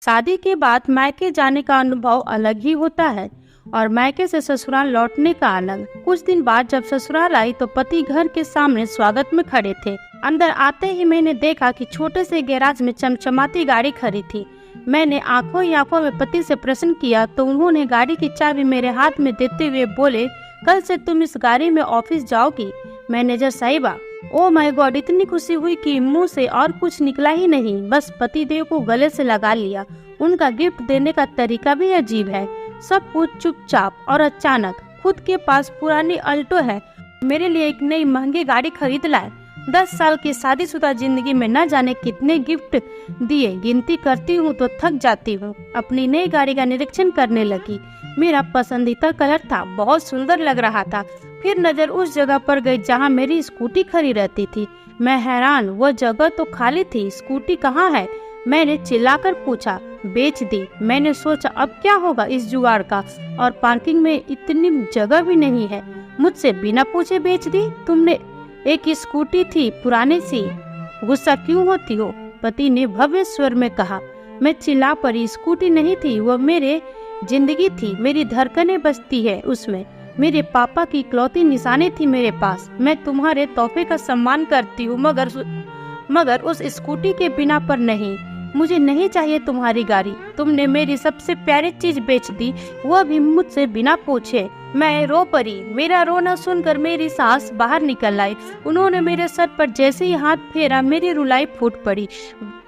शादी के बाद मायके जाने का अनुभव अलग ही होता है और मायके से ससुराल लौटने का अलग। कुछ दिन बाद जब ससुराल आई तो पति घर के सामने स्वागत में खड़े थे। अंदर आते ही मैंने देखा कि छोटे से गैराज में चमचमाती गाड़ी खड़ी थी। मैंने आंखों ही आंखों में पति से प्रश्न किया तो उन्होंने गाड़ी की चाबी मेरे हाथ में देते हुए बोले, कल से तुम इस गाड़ी में ऑफिस जाओगी। मैनेजर साहिबा। ओ माय गॉड, इतनी खुशी हुई कि मुंह से और कुछ निकला ही नहीं, बस पतिदेव को गले से लगा लिया। उनका गिफ्ट देने का तरीका भी अजीब है, सब कुछ चुपचाप और अचानक। खुद के पास पुरानी अल्टो है, मेरे लिए एक नई महंगी गाड़ी खरीद लाए। 10 साल की शादीशुदा जिंदगी में न जाने कितने गिफ्ट दिए, गिनती करती हूँ तो थक जाती हूँ। अपनी नई गाड़ी का निरीक्षण करने लगी। मेरा पसंदीदा कलर था, बहुत सुंदर लग रहा था। फिर नजर उस जगह पर गई जहाँ मेरी स्कूटी खड़ी रहती थी। मैं हैरान, वह जगह तो खाली थी, स्कूटी कहाँ है? मैंने चिल्लाकर पूछा। बेच दी। मैंने सोचा अब क्या होगा इस जुगाड़ का, और पार्किंग में इतनी जगह भी नहीं है। मुझसे बिना पूछे बेच दी तुमने? एक स्कूटी थी पुरानी सी, गुस्सा क्यों होती हो? पति ने भव्य स्वर में कहा। मैं चिल्ला पड़ी। स्कूटी नहीं थी, वो मेरे जिंदगी थी, मेरी धड़कनें बजती है उसमें। मेरे पापा की इकलौती निशानी थी मेरे पास। मैं तुम्हारे तोहफे का सम्मान करती हूँ, मगर उस स्कूटी के बिना पर नहीं। मुझे नहीं चाहिए तुम्हारी गाड़ी। तुमने मेरी सबसे प्यारी चीज बेच दी, वह भी मुझसे बिना पूछे। मैं रो पड़ी। मेरा रोना सुनकर मेरी सास बाहर निकल आई। उन्होंने मेरे सर पर जैसे ही हाथ फेरा, मेरी रुलाई फूट पड़ी।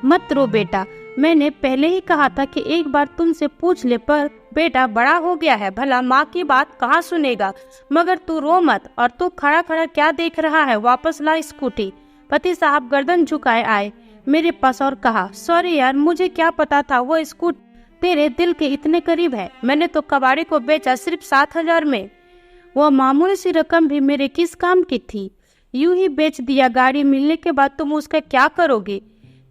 मत रो बेटा, मैंने पहले ही कहा था कि एक बार तुमसे पूछ ले, पर बेटा बड़ा हो गया है, भला माँ की बात कहाँ सुनेगा। मगर तू रो मत। और तू खड़ा खड़ा क्या देख रहा है, वापस ला स्कूटी। पति साहब गर्दन झुकाए आए मेरे पास और कहा, सॉरी यार, मुझे क्या पता था वो स्कूटी तेरे दिल के इतने करीब है। मैंने तो कबाड़ी को बेचा सिर्फ 7,000 में। वो मामूली सी रकम भी मेरे किस काम की थी? यूं ही बेच दिया। गाड़ी मिलने के बाद तुम उसका क्या करोगे?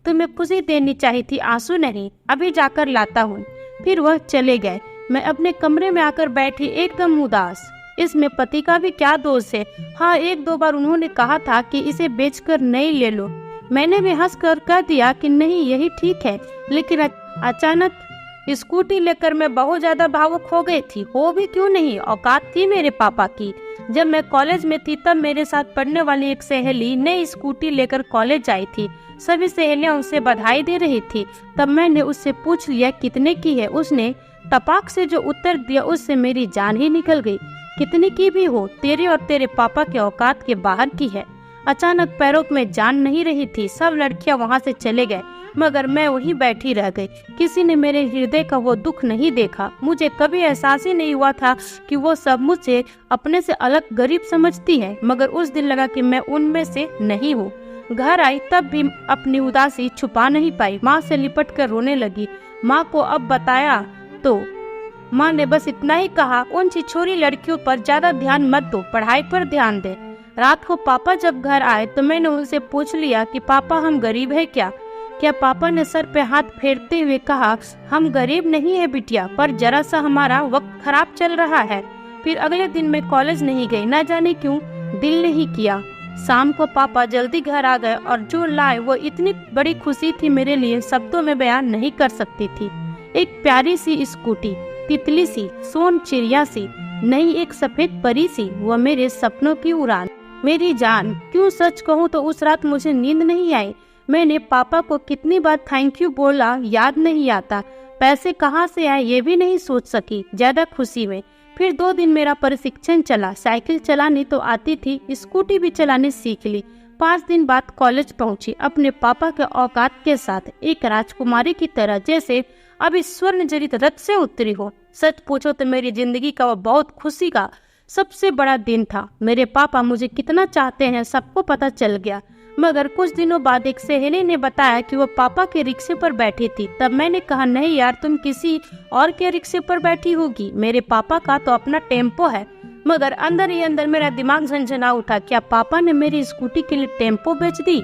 तुम्हें खुशी देनी चाहिए थी, आंसू नहीं। अभी जाकर लाता हूँ। फिर वह चले गए। मैं अपने कमरे में आकर बैठी एकदम उदास। इसमें पति का भी क्या दोष है? हाँ, 1-2 बार उन्होंने कहा था कि इसे बेचकर नई ले लो। मैंने भी हंस कर कह दिया कि नहीं, यही ठीक है। लेकिन अचानक स्कूटी लेकर मैं बहुत ज्यादा भावुक हो गई थी। हो भी क्यों नहीं, औकात थी मेरे पापा की। जब मैं कॉलेज में थी तब मेरे साथ पढ़ने वाली एक सहेली नई स्कूटी लेकर कॉलेज आई थी। सभी सहेलियां उसे बधाई दे रही थी। तब मैंने उससे पूछ लिया कितने की है। उसने टपाक से जो उत्तर दिया, उससे मेरी जान ही निकल गई। कितने की भी हो, तेरे और तेरे पापा के औकात के बाहर की है। अचानक पैरों में जान नहीं रही थी। सब लड़कियां वहां से चले गए, मगर मैं वहीं बैठी रह गई। किसी ने मेरे हृदय का वो दुख नहीं देखा। मुझे कभी एहसास ही नहीं हुआ था कि वो सब मुझसे अपने से अलग गरीब समझती है, मगर उस दिन लगा कि मैं उनमें से नहीं हूँ। घर आई तब भी अपनी उदासी छुपा नहीं पाई। माँ से लिपट कर रोने लगी। माँ को अब बताया तो माँ ने बस इतना ही कहा, उन छिछोरी लड़कियों पर ज्यादा ध्यान मत दो, पढ़ाई पर ध्यान दे। रात को पापा जब घर आए तो मैंने उनसे पूछ लिया कि पापा हम गरीब है क्या? पापा ने सर पे हाथ फेरते हुए कहा, हम गरीब नहीं है बिटिया, पर जरा सा हमारा वक्त खराब चल रहा है। फिर अगले दिन मैं कॉलेज नहीं गई, न जाने क्यों दिल नहीं किया। शाम को पापा जल्दी घर आ गए और जो लाए वो इतनी बड़ी खुशी थी मेरे लिए, शब्दों में बयान नहीं कर सकती थी। एक प्यारी सी स्कूटी, तितली सी, सोन चिड़िया सी, नई एक सफेद परी सी, वो मेरे सपनों की उड़ान, मेरी जान। क्यों सच कहूँ तो उस रात मुझे नींद नहीं आई। मैंने पापा को कितनी बार थैंक यू बोला, याद नहीं आता। पैसे कहाँ से आए ये भी नहीं सोच सकी, ज्यादा खुशी में। फिर 2 दिन मेरा प्रशिक्षण चला। साइकिल चलानी तो आती थी, स्कूटी भी चलानी सीख ली। 5 दिन बाद कॉलेज पहुंची, अपने पापा के औकात के साथ, एक राजकुमारी की तरह, जैसे अभी स्वर्ण जड़ित रथ से उतरी हो। सच पूछो तो मेरी जिंदगी का वो बहुत खुशी का सबसे बड़ा दिन था। मेरे पापा मुझे कितना चाहते हैं सबको पता चल गया। मगर कुछ दिनों बाद एक सहेली ने बताया कि वो पापा के रिक्शे पर बैठी थी। तब मैंने कहा, नहीं यार, तुम किसी और के रिक्शे पर बैठी होगी, मेरे पापा का तो अपना टेम्पो है। मगर अंदर ही अंदर मेरा दिमाग झंझना उठा, क्या पापा ने मेरी स्कूटी के लिए टेम्पो बेच दी?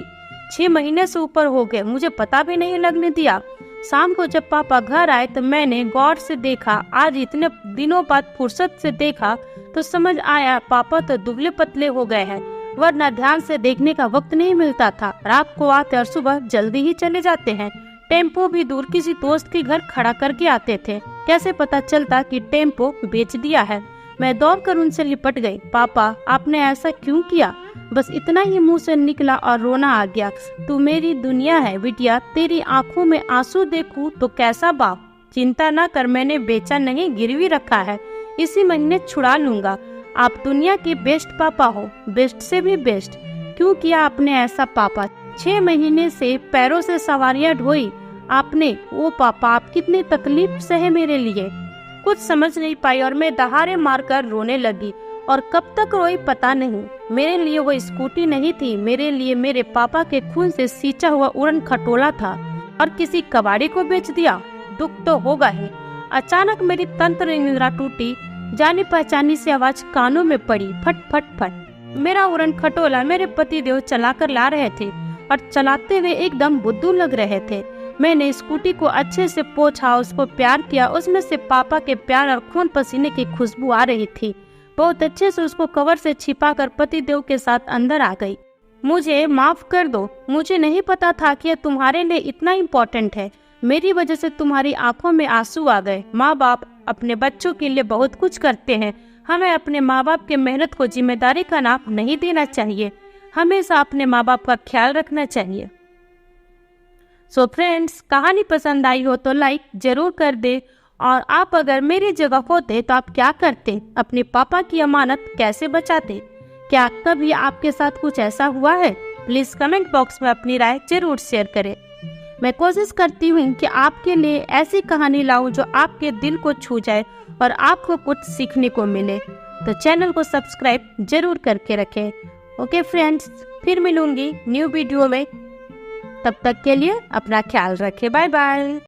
6 महीने से ऊपर हो गए, मुझे पता भी नहीं लगने दिया। शाम को जब पापा घर आए तो मैंने गौर से देखा। आज इतने दिनों बाद फुर्सत से देखा तो समझ आया पापा तो दुबले पतले हो गए हैं, वरना ध्यान से देखने का वक्त नहीं मिलता था। रात को आते और सुबह जल्दी ही चले जाते हैं। टेम्पो भी दूर किसी दोस्त के घर खड़ा करके आते थे। कैसे पता चलता कि टेम्पो बेच दिया है। मैं दौड़कर उनसे लिपट गई। पापा, आपने ऐसा क्यों किया? बस इतना ही मुंह से निकला और रोना आ गया। तू मेरी दुनिया है बिटिया, तेरी आंखों में आंसू देखूं तो कैसा बाप। चिंता न कर, मैंने बेचा नहीं, गिरवी रखा है, इसी महीने छुड़ा लूंगा। आप दुनिया के बेस्ट पापा हो, बेस्ट से भी बेस्ट। क्यों किया आपने ऐसा पापा? 6 महीने से पैरों से सवारियां ढोई आपने। वो पापा, आप कितनी तकलीफ सहे मेरे लिए। कुछ समझ नहीं पाई और मैं दहाड़े मारकर रोने लगी। और कब तक रोई पता नहीं। मेरे लिए वो स्कूटी नहीं थी, मेरे लिए मेरे पापा के खून से सींचा हुआ उड़न खटोला था। और किसी कबाड़ी को बेच दिया। दुख तो होगा ही। अचानक मेरी तंत्र निद्रा टूटी। जानी पहचानी से आवाज कानों में पड़ी, फट फट फट। मेरा उड़न खटोला मेरे पतिदेव चलाकर ला रहे थे और चलाते हुए एकदम बुद्धू लग रहे थे। मैंने स्कूटी को अच्छे से पोंछा, उसको प्यार किया। उसमें से पापा के प्यार और खून पसीने की खुशबू आ रही थी। बहुत अच्छे से उसको कवर से छिपाकर पतिदेव के साथ अंदर आ गई। मुझे माफ कर दो, मुझे नहीं पता था कि यह तुम्हारे लिए इतना इम्पोर्टेंट है। मेरी वजह से तुम्हारी आंखों में आंसू आ गए। माँ बाप अपने बच्चों के लिए बहुत कुछ करते हैं। हमें अपने माँ बाप के मेहनत को जिम्मेदारी का नाम नहीं देना चाहिए। हमेशा अपने माँ बाप का ख्याल रखना चाहिए। सो फ्रेंड्स, कहानी पसंद आई हो तो लाइक जरूर कर दे। और आप अगर मेरी जगह होते तो आप क्या करते? अपने पापा की अमानत कैसे बचाते? क्या कभी आपके साथ कुछ ऐसा हुआ है? प्लीज कमेंट बॉक्स में अपनी राय जरूर शेयर करें। मैं कोशिश करती हूँ कि आपके लिए ऐसी कहानी लाऊं जो आपके दिल को छू जाए और आपको कुछ सीखने को मिले। तो चैनल को सब्सक्राइब जरूर करके रखें। ओके फ्रेंड्स, फिर मिलूंगी न्यू वीडियो में। तब तक के लिए अपना ख्याल रखें। Bye bye.